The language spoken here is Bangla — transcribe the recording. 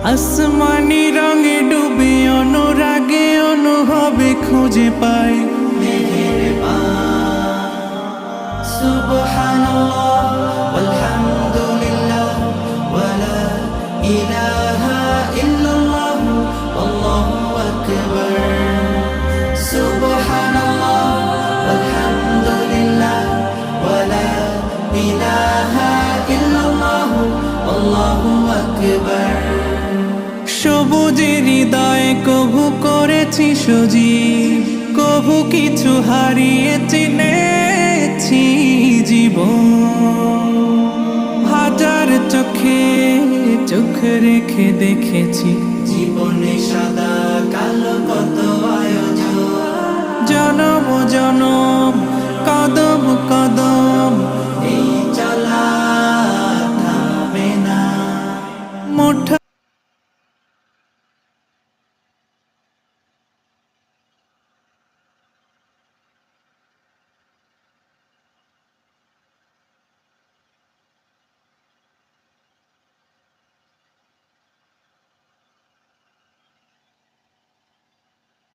আসমানি রঙে ডুবে অনুরাগে অনুভবে খুঁজে পাই মেঘের পান। সুবহানাল্লাহ ওয়ালহামদুলিল্লাহ ওয়ালা ইলাহা ইল্লাল্লাহ আল্লাহু আকবার। সুবহানাল্লাহ ওয়ালহামদুলিল্লাহ ওয়ালা ইলাহা ইল্লাল্লাহ আল্লাহু আকবার। সবুজের হৃদয়ে কভু করেছি সজীব, কভু কিছু হারিয়ে চিনেছি জীবন। হাজার চোখে চোখ রেখে দেখেছি জীবনে সাদা কালো কত আয়োজন। জনম জনম কদম কদম এই চলা থামে না। মুঠো